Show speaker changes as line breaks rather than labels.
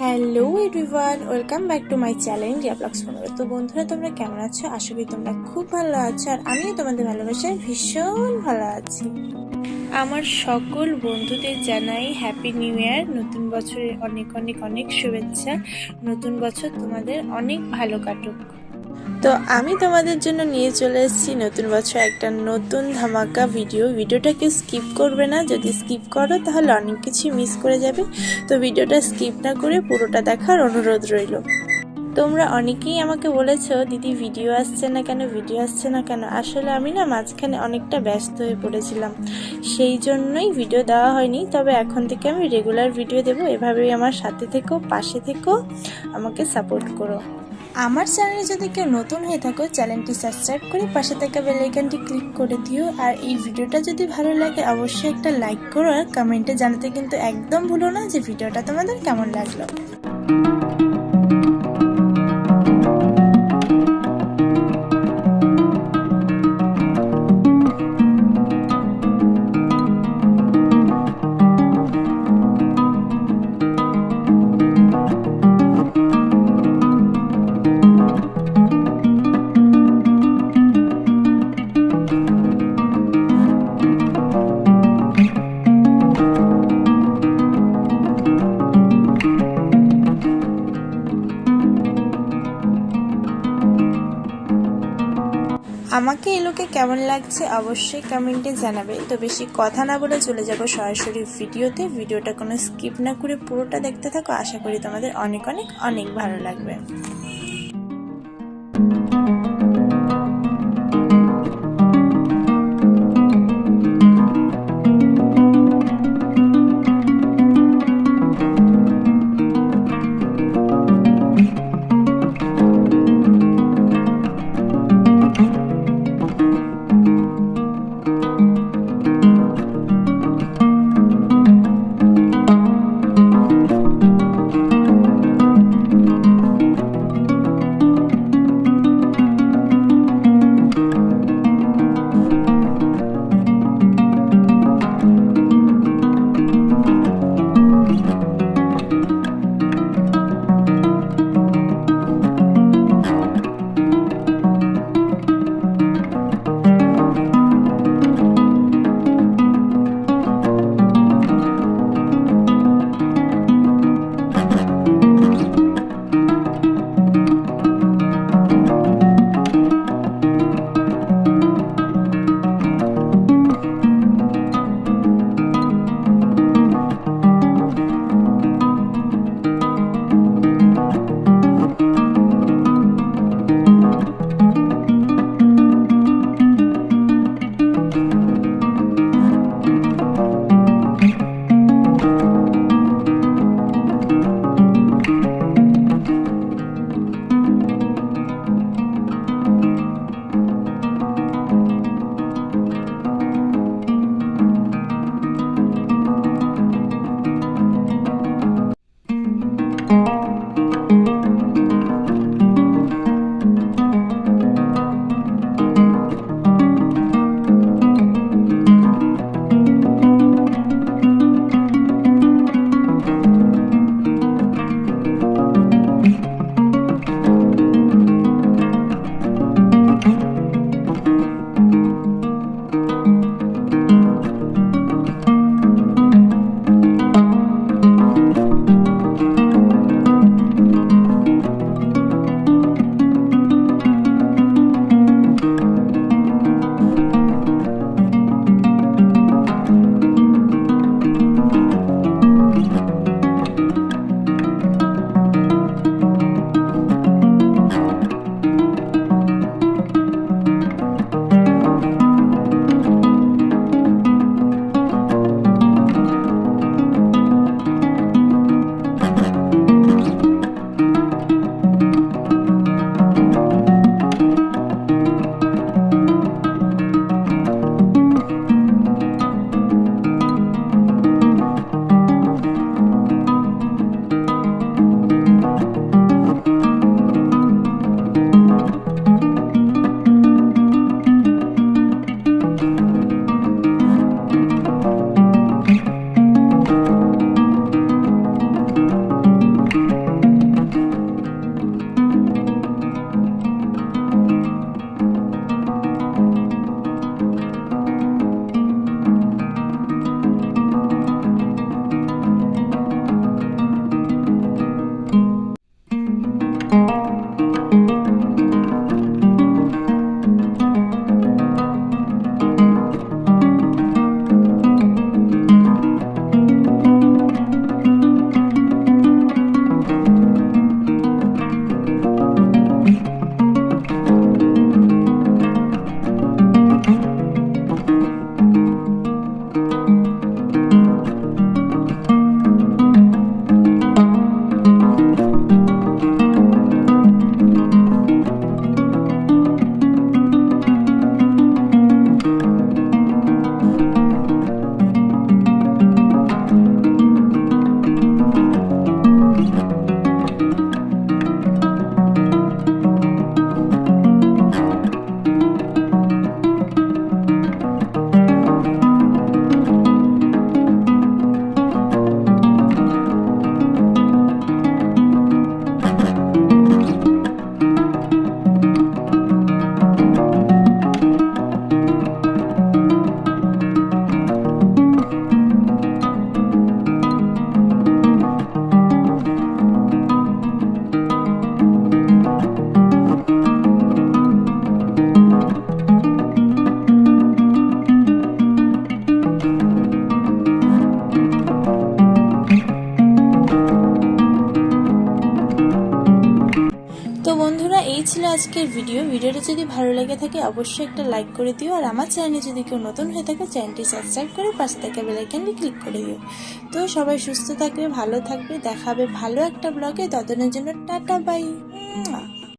Hello everyone, welcome back to my channel Riya blogs 15। তো বন্ধুরা, তোমরা কেমন আছো? আশা করি তোমরা খুব ভালো আছো, আর আমিও তোমাদের ভালোবাসায় ভীষণ ভালো আছি। আমার সকল বন্ধুদের জানাই হ্যাপি নিউ ইয়ার। নতুন বছরের অনেক অনেক অনেক শুভেচ্ছা। নতুন বছর তোমাদের অনেক ভালো কাটুক। তো আমি তোমাদের জন্য নিয়ে চলে এসেছি নতুন বছর একটা নতুন ধামাকা ভিডিওটাকে স্কিপ করবে না। যদি স্কিপ করো তাহলে অনেক কিছু মিস করে যাবে। তো ভিডিওটা স্কিপ না করে পুরোটা দেখার অনুরোধ রইল। তোমরা অনেকেই আমাকে বলেছো, দিদি ভিডিও আসছে না কেন। আসলে আমি না মাঝখানে অনেকটা ব্যস্ত হয়ে পড়েছিলাম, সেই জন্যই ভিডিও দেওয়া হয়নি। তবে এখন থেকে আমি রেগুলার ভিডিও দেবো। এভাবেই আমার সাথে থেকো, পাশে থেকো, আমাকে সাপোর্ট করো। আমার চ্যানেলে যদি কেউ নতুন হয়ে থাকো, চ্যানেলটি সাবস্ক্রাইব করে পাশে থাকা বেল আইকনটি ক্লিক করে দিও। আর এই ভিডিওটা যদি ভালো লাগে অবশ্যই একটা লাইক করো, আর কমেন্টে জানাতে কিন্তু একদম ভুলো না যে ভিডিওটা তোমাদের কেমন লাগলো। আমাকে এই লোকে কেমন লাগছে অবশ্যই কমেন্টে জানাবে। তো বেশি কথা না বলে চলে যাব সরাসরি ভিডিওটা কোনো স্কিপ না করে পুরোটা দেখতে থাকো। আশা করি তোমাদের অনেক অনেক অনেক ভালো লাগবে। আজকের ভিডিওটা যদি ভালো লেগে থাকে অবশ্যই একটা লাইক করে দিও, আর আমার চ্যানেলে যদি কেউ নতুন হয়ে থাকে চ্যানেলটি সাবস্ক্রাইব করে পাশে থাকা বেল আইকনটি ক্লিক করে দিও। তো সবাই সুস্থ থাকবে, ভালো থাকবে, দেখা হবে ভালো একটা ব্লগে। ততদিনের জন্য টাটা বাই।